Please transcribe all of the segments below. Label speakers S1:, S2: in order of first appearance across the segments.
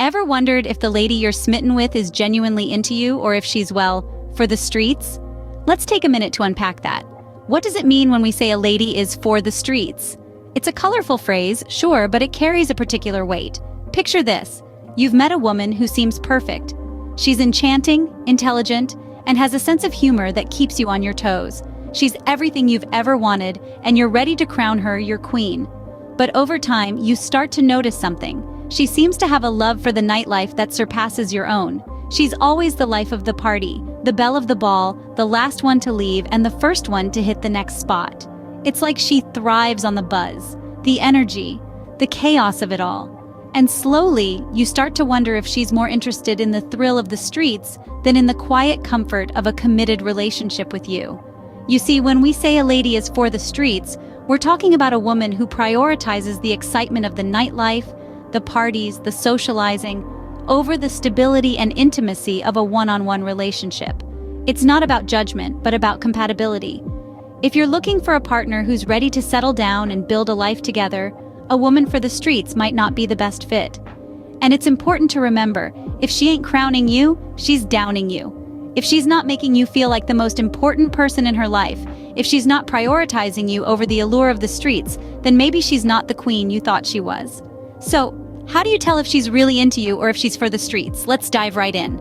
S1: Ever wondered if the lady you're smitten with is genuinely into you or if she's, well, for the streets? Let's take a minute to unpack that. What does it mean when we say a lady is for the streets? It's a colorful phrase, sure, but it carries a particular weight. Picture this. You've met a woman who seems perfect. She's enchanting, intelligent, and has a sense of humor that keeps you on your toes. She's everything you've ever wanted, and you're ready to crown her your queen. But over time, you start to notice something. She seems to have a love for the nightlife that surpasses your own. She's always the life of the party, the belle of the ball, the last one to leave, and the first one to hit the next spot. It's like she thrives on the buzz, the energy, the chaos of it all. And slowly, you start to wonder if she's more interested in the thrill of the streets than in the quiet comfort of a committed relationship with you. You see, when we say a lady is for the streets, we're talking about a woman who prioritizes the excitement of the nightlife, the parties, the socializing, over the stability and intimacy of a one-on-one relationship. It's not about judgment, but about compatibility. If you're looking for a partner who's ready to settle down and build a life together, a woman for the streets might not be the best fit. And it's important to remember, if she ain't crowning you, she's downing you. If she's not making you feel like the most important person in her life, if she's not prioritizing you over the allure of the streets, then maybe she's not the queen you thought she was. So, how do you tell if she's really into you or if she's for the streets? Let's dive right in.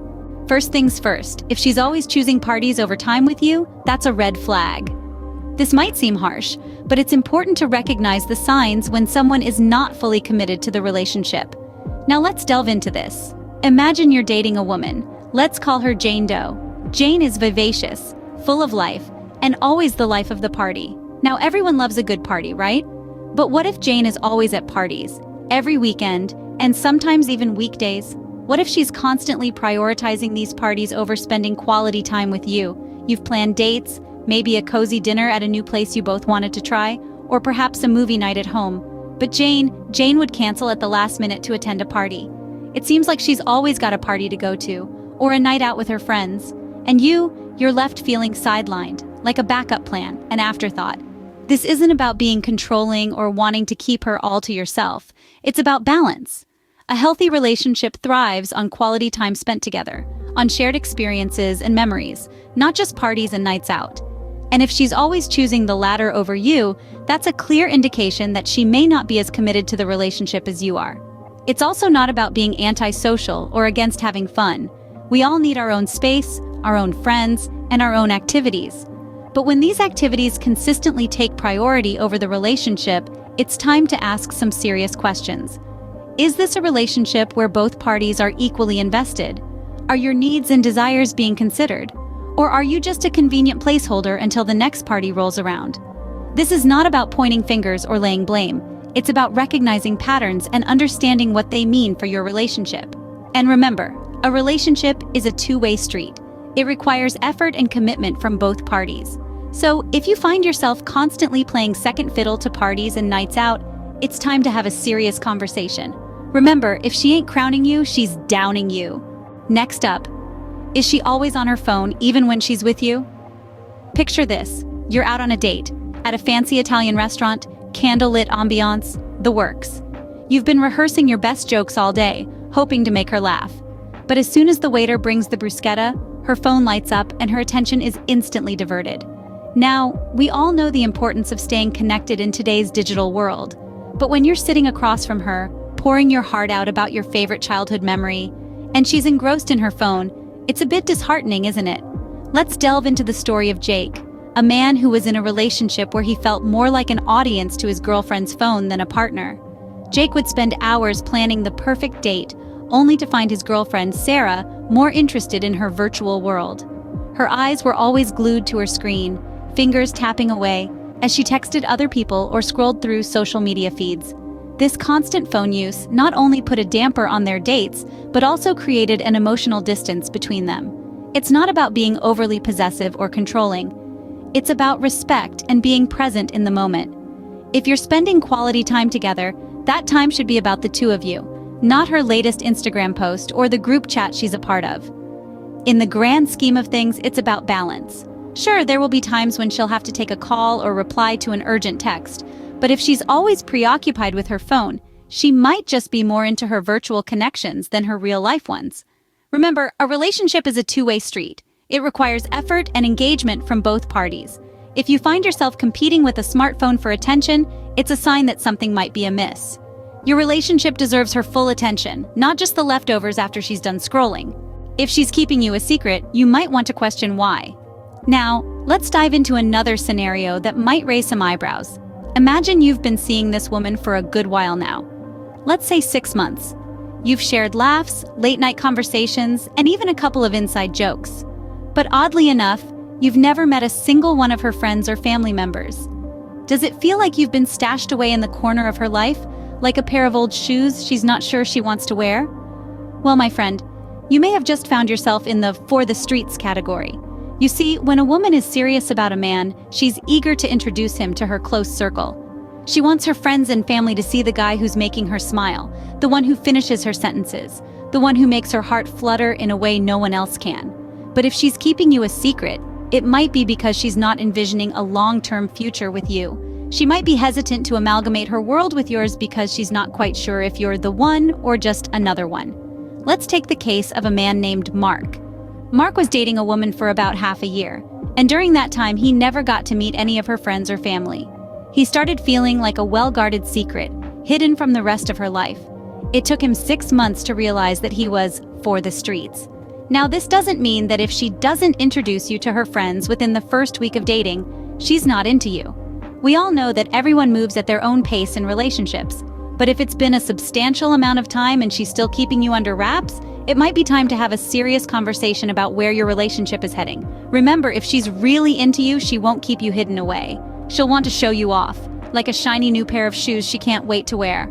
S1: First things first, if she's always choosing parties over time with you, that's a red flag. This might seem harsh, but it's important to recognize the signs when someone is not fully committed to the relationship. Now let's delve into this. Imagine you're dating a woman. Let's call her Jane Doe. Jane is vivacious, full of life, and always the life of the party. Now everyone loves a good party, right? But what if Jane is always at parties, every weekend, and sometimes even weekdays? What if she's constantly prioritizing these parties over spending quality time with you? You've planned dates, maybe a cozy dinner at a new place you both wanted to try, or perhaps a movie night at home. But Jane would cancel at the last minute to attend a party. It seems like she's always got a party to go to, or a night out with her friends. And you're left feeling sidelined, like a backup plan, an afterthought. This isn't about being controlling or wanting to keep her all to yourself. It's about balance. A healthy relationship thrives on quality time spent together, on shared experiences and memories, not just parties and nights out. And if she's always choosing the latter over you, that's a clear indication that she may not be as committed to the relationship as you are. It's also not about being antisocial or against having fun. We all need our own space, our own friends, and our own activities. But when these activities consistently take priority over the relationship, it's time to ask some serious questions. Is this a relationship where both parties are equally invested? Are your needs and desires being considered? Or are you just a convenient placeholder until the next party rolls around? This is not about pointing fingers or laying blame. It's about recognizing patterns and understanding what they mean for your relationship. And remember, a relationship is a two-way street. It requires effort and commitment from both parties. So, if you find yourself constantly playing second fiddle to parties and nights out, it's time to have a serious conversation. Remember, if she ain't crowning you, she's downing you. Next up, is she always on her phone even when she's with you? Picture this. You're out on a date, at a fancy Italian restaurant, candlelit ambiance, the works. You've been rehearsing your best jokes all day, hoping to make her laugh. But as soon as the waiter brings the bruschetta, her phone lights up and her attention is instantly diverted. Now, we all know the importance of staying connected in today's digital world. But when you're sitting across from her, pouring your heart out about your favorite childhood memory, and she's engrossed in her phone, it's a bit disheartening, isn't it? Let's delve into the story of Jake, a man who was in a relationship where he felt more like an audience to his girlfriend's phone than a partner. Jake would spend hours planning the perfect date, only to find his girlfriend, Sarah, more interested in her virtual world. Her eyes were always glued to her screen, fingers tapping away, as she texted other people or scrolled through social media feeds. This constant phone use not only put a damper on their dates, but also created an emotional distance between them. It's not about being overly possessive or controlling. It's about respect and being present in the moment. If you're spending quality time together, that time should be about the two of you, not her latest Instagram post or the group chat she's a part of. In the grand scheme of things, it's about balance. Sure, there will be times when she'll have to take a call or reply to an urgent text, but if she's always preoccupied with her phone, she might just be more into her virtual connections than her real-life ones. Remember, a relationship is a two-way street. It requires effort and engagement from both parties. If you find yourself competing with a smartphone for attention, it's a sign that something might be amiss. Your relationship deserves her full attention, not just the leftovers after she's done scrolling. If she's keeping you a secret, you might want to question why. Now, let's dive into another scenario that might raise some eyebrows. Imagine you've been seeing this woman for a good while now. Let's say 6 months. You've shared laughs, late-night conversations, and even a couple of inside jokes. But oddly enough, you've never met a single one of her friends or family members. Does it feel like you've been stashed away in the corner of her life, like a pair of old shoes she's not sure she wants to wear? Well, my friend, you may have just found yourself in the for the streets category. You see, when a woman is serious about a man, she's eager to introduce him to her close circle. She wants her friends and family to see the guy who's making her smile, the one who finishes her sentences, the one who makes her heart flutter in a way no one else can. But if she's keeping you a secret, it might be because she's not envisioning a long-term future with you. She might be hesitant to amalgamate her world with yours because she's not quite sure if you're the one or just another one. Let's take the case of a man named Mark. Mark was dating a woman for about half a year, and during that time he never got to meet any of her friends or family. He started feeling like a well-guarded secret, hidden from the rest of her life. It took him 6 months to realize that he was for the streets. Now, this doesn't mean that if she doesn't introduce you to her friends within the first week of dating, she's not into you. We all know that everyone moves at their own pace in relationships, but if it's been a substantial amount of time and she's still keeping you under wraps, it might be time to have a serious conversation about where your relationship is heading. Remember, if she's really into you, she won't keep you hidden away. She'll want to show you off, like a shiny new pair of shoes she can't wait to wear.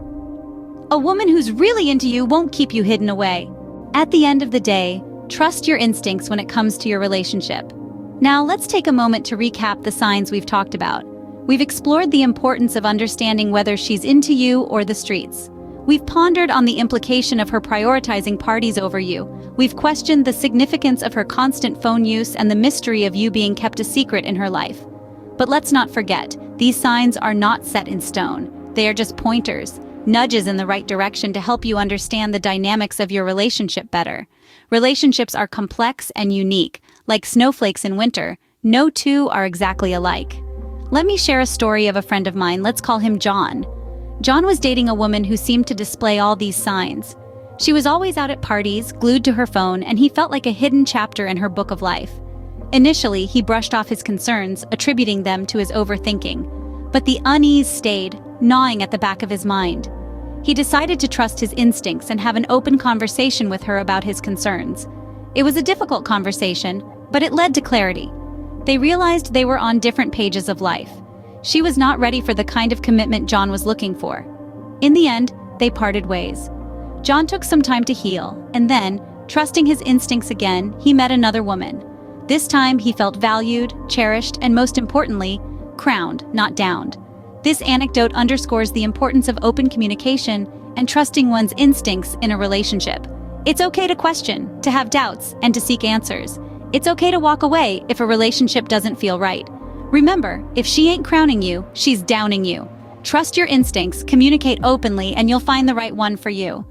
S1: A woman who's really into you won't keep you hidden away. At the end of the day, trust your instincts when it comes to your relationship. Now, let's take a moment to recap the signs we've talked about. We've explored the importance of understanding whether she's into you or the streets. We've pondered on the implication of her prioritizing parties over you. We've questioned the significance of her constant phone use and the mystery of you being kept a secret in her life. But let's not forget, these signs are not set in stone. They are just pointers, nudges in the right direction to help you understand the dynamics of your relationship better. Relationships are complex and unique. Like snowflakes in winter, no two are exactly alike. Let me share a story of a friend of mine. Let's call him John. John was dating a woman who seemed to display all these signs. She was always out at parties, glued to her phone, and he felt like a hidden chapter in her book of life. Initially, he brushed off his concerns, attributing them to his overthinking. But the unease stayed, gnawing at the back of his mind. He decided to trust his instincts and have an open conversation with her about his concerns. It was a difficult conversation, but it led to clarity. They realized they were on different pages of life. She was not ready for the kind of commitment John was looking for. In the end, they parted ways. John took some time to heal, and then, trusting his instincts again, he met another woman. This time, he felt valued, cherished, and most importantly, crowned, not downed. This anecdote underscores the importance of open communication and trusting one's instincts in a relationship. It's okay to question, to have doubts, and to seek answers. It's okay to walk away if a relationship doesn't feel right. Remember, if she ain't crowning you, she's downing you. Trust your instincts, communicate openly, and you'll find the right one for you.